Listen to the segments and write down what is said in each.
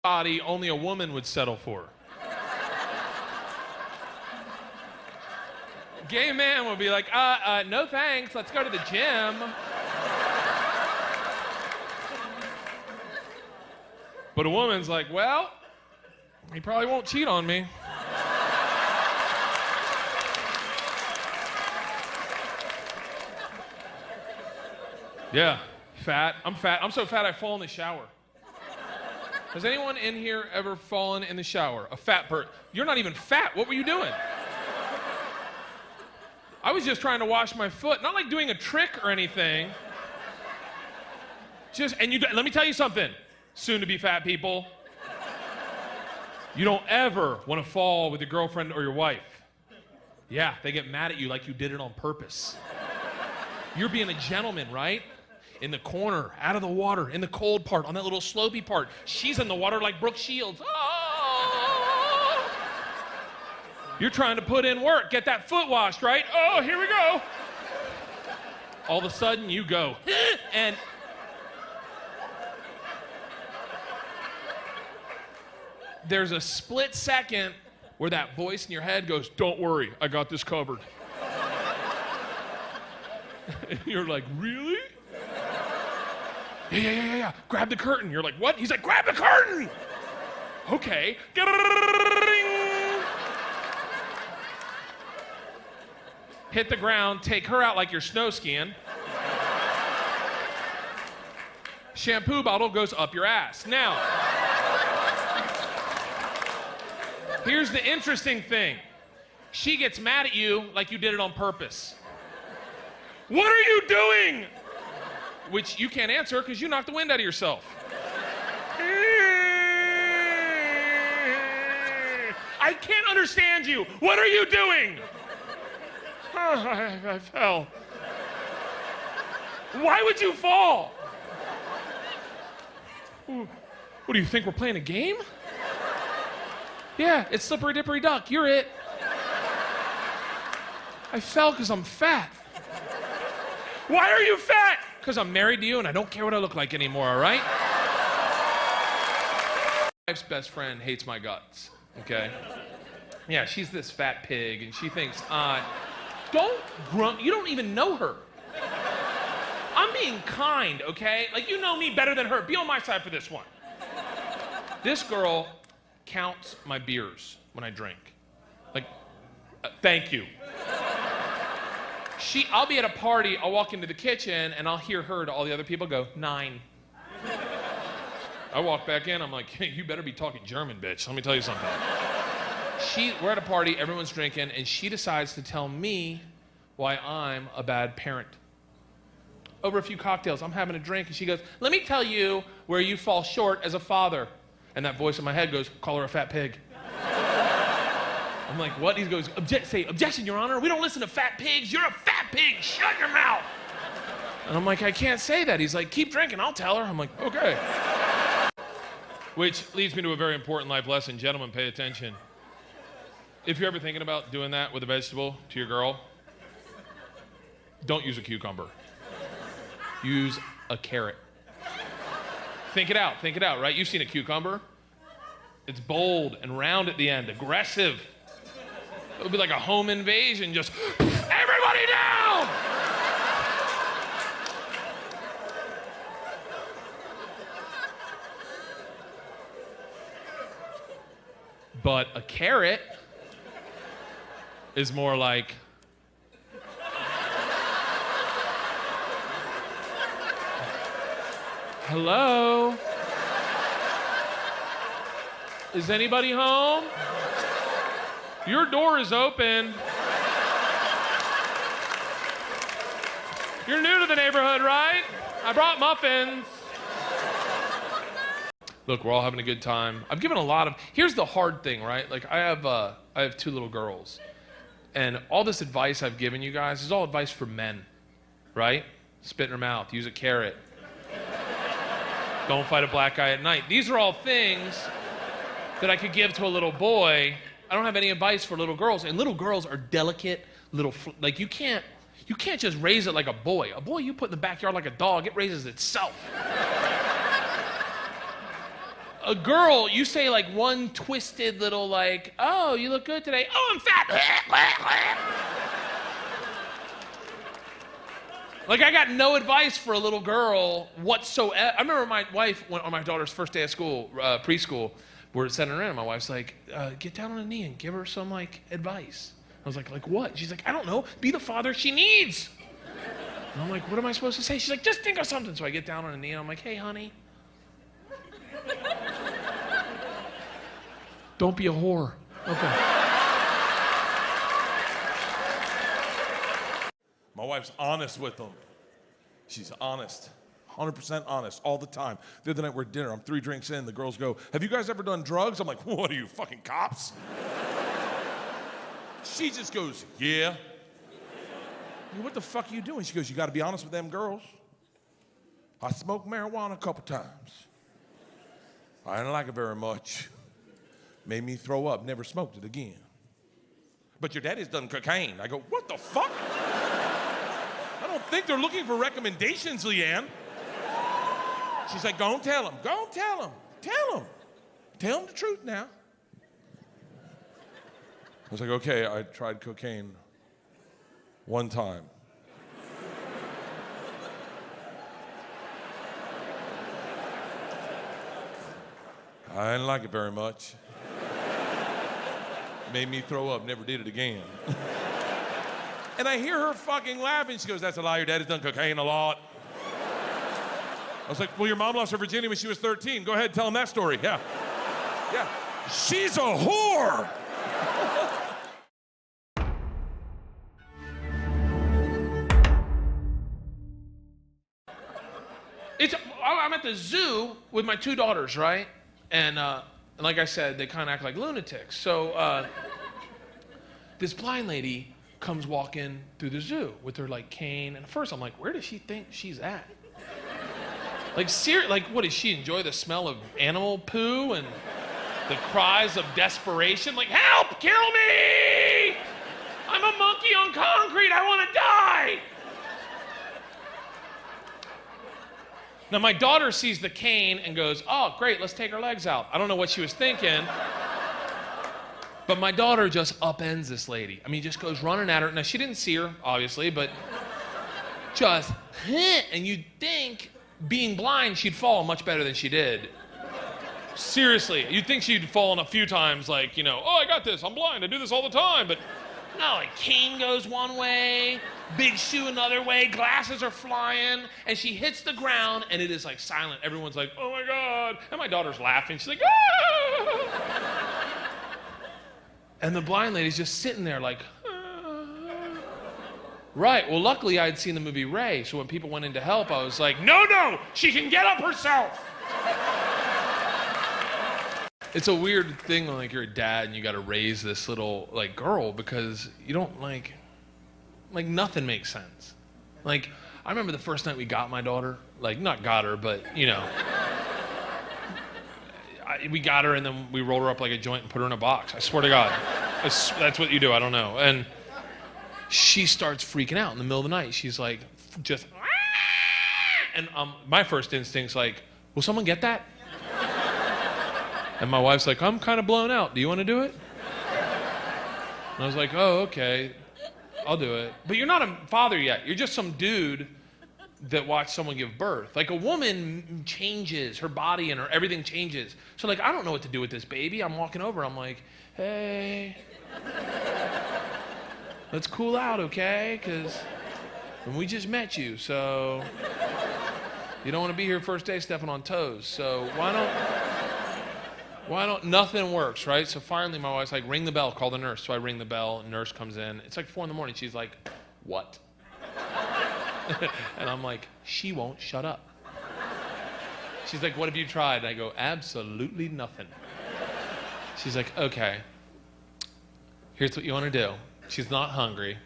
body only a woman would settle for. Gay man would be like, no thanks, let's go to the gym. But a woman's like, well, he probably won't cheat on me. Yeah, fat. I'm fat. I'm so fat I fall in the shower. Has anyone in here ever fallen in the shower? A fat person. You're not even fat. What were you doing? I was just trying to wash my foot. Not like doing a trick or anything. Let me tell you something, soon to be fat people. You don't ever want to fall with your girlfriend or your wife. Yeah, they get mad at you like you did it on purpose. You're being a gentleman, right? In the corner, out of the water, in the cold part, on that little slopey part. She's in the water like Brooke Shields. Oh! You're trying to put in work, get that foot washed, right? Oh, here we go. All of a sudden, you go, and there's a split second where that voice in your head goes, don't worry, I got this covered. And you're like, really? Yeah. Grab the curtain. You're like, what? He's like, grab the curtain. Okay. Hit the ground, take her out like you're snow skiing. Shampoo bottle goes up your ass. Now, here's the interesting thing. She gets mad at you like you did it on purpose. What are you doing? Which you can't answer because you knocked the wind out of yourself. I can't understand you. What are you doing? I fell. Why would you fall? What do you think, we're playing a game? Yeah, it's slippery dippery duck. You're it. I fell because I'm fat. Why are you fat? Because I'm married to you and I don't care what I look like anymore, all right? My wife's best friend hates my guts, okay? Yeah, she's this fat pig and she thinks, don't grump, you don't even know her. I'm being kind, okay? Like, you know me better than her. Be on my side for this one. This girl counts my beers when I drink. Like, thank you. I'll be at a party, I'll walk into the kitchen, and I'll hear her to all the other people go, 9. I walk back in, I'm like, hey, you better be talking German, bitch. Let me tell you something. We're at a party, everyone's drinking, and she decides to tell me why I'm a bad parent. Over a few cocktails, I'm having a drink, and she goes, let me tell you where you fall short as a father. And that voice in my head goes, call her a fat pig. I'm like, what? He goes, objection, Your Honor. We don't listen to fat pigs. You're a fat pig. Shut your mouth. And I'm like, I can't say that. He's like, keep drinking. I'll tell her. I'm like, okay. Which leads me to a very important life lesson. Gentlemen, pay attention. If you're ever thinking about doing that with a vegetable to your girl, don't use a cucumber. Use a carrot. Think it out, right? You've seen a cucumber. It's bold and round at the end, aggressive. It would be like a home invasion, just everybody down! But a carrot is more like, hello? Is anybody home? Your door is open. You're new to the neighborhood, right? I brought muffins. Look, we're all having a good time. I've given here's the hard thing, right? Like, I have 2 little girls. And all this advice I've given you guys is all advice for men, right? Spit in her mouth, use a carrot. Don't fight a black guy at night. These are all things that I could give to a little boy. I don't have any advice for little girls. And little girls are delicate, like you can't just raise it like a boy. A boy you put in the backyard like a dog, it raises itself. a girl, you say like one twisted little like, oh, you look good today. Oh, I'm fat. Like, I got no advice for a little girl whatsoever. I remember my wife, on my daughter's first day of school, preschool, we're sitting around, and my wife's like, get down on a knee and give her some, like, advice. I was like what? She's like, I don't know. Be the father she needs. And I'm like, what am I supposed to say? She's like, just think of something. So I get down on a knee, and I'm like, hey, honey. Don't be a whore. Okay. My wife's honest with them. She's honest. 100% honest all the time. The other night we're at dinner. I'm 3 drinks in. The girls go, have you guys ever done drugs? I'm like, what are you, fucking cops? She just goes, yeah. What the fuck are you doing? She goes, you got to be honest with them girls. I smoked marijuana a couple times. I didn't like it very much. Made me throw up. Never smoked it again. But your daddy's done cocaine. I go, what the fuck? I don't think they're looking for recommendations, Leanne. She's like, go and tell him. Go and tell him. Tell him. Tell him the truth now. I was like, okay, I tried cocaine one time. I didn't like it very much. Made me throw up, never did it again. And I hear her fucking laughing. She goes, that's a lie, your daddy's done cocaine a lot. I was like, well, your mom lost her virginity when she was 13. Go ahead, tell him that story. Yeah. Yeah. She's a whore. I'm at the zoo with my 2 daughters, right? And like I said, they kind of act like lunatics. So this blind lady comes walking through the zoo with her like cane. And at first I'm like, where does she think she's at? Like, what, does she enjoy the smell of animal poo and the cries of desperation? Like, help, kill me! I'm a monkey on concrete, I want to die! Now, my daughter sees the cane and goes, oh, great, let's take her legs out. I don't know what she was thinking. But my daughter just upends this lady. I mean, just goes running at her. Now, she didn't see her, obviously, but just, and you'd think, being blind, she'd fall much better than she did. Seriously, you'd think she'd fallen a few times, like, you know, oh, I got this, I'm blind, I do this all the time. But no, like, cane goes one way, big shoe another way, glasses are flying, and she hits the ground, and it is, like, silent. Everyone's like, oh, my God. And my daughter's laughing. She's like, ah! And the blind lady's just sitting there like, ah. Right, well, luckily I had seen the movie Ray, so when people went in to help, I was like, no, she can get up herself. It's a weird thing when, like, you're a dad and you got to raise this little, like, girl because you don't, like, nothing makes sense. Like, I remember the first night we got my daughter, like, not got her, but, you know, we got her and then we rolled her up like a joint and put her in a box. I swear to God. That's what you do, I don't know. And she starts freaking out in the middle of the night. She's like, just, and my first instinct's like, will someone get that? And my wife's like, I'm kind of blown out. Do you want to do it? And I was like, oh, okay. I'll do it. But you're not a father yet. You're just some dude that watched someone give birth. Like, a woman changes. Her body and her everything changes. So, like, I don't know what to do with this baby. I'm walking over. I'm like, hey, let's cool out, okay? Because we just met you, so you don't want to be here first day stepping on toes. So why don't, nothing works, right? So finally my wife's like, ring the bell, call the nurse. So I ring the bell, and nurse comes in. It's like 4 a.m. She's like, what? And I'm like, she won't shut up. She's like, what have you tried? And I go, absolutely nothing. She's like, okay, here's what you want to do. She's not hungry.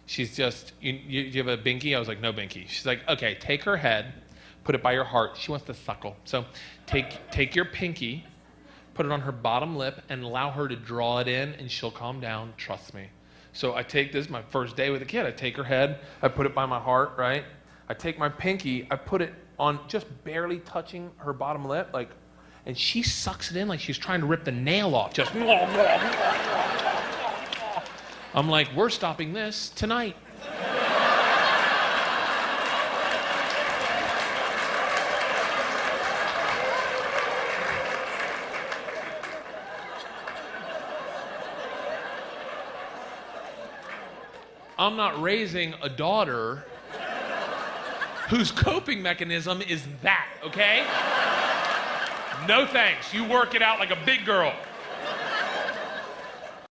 She's just, you have a binky? I was like, no binky. She's like, okay, take her head, put it by your heart. She wants to suckle. So take your pinky, put it on her bottom lip, and allow her to draw it in, and she'll calm down, trust me. So I take this, my first day with a kid, I take her head, I put it by my heart, right? I take my pinky, I put it on just barely touching her bottom lip, like, and she sucks it in like she's trying to rip the nail off. Just. I'm like, we're stopping this tonight. I'm not raising a daughter whose coping mechanism is that, okay? No thanks. You work it out like a big girl.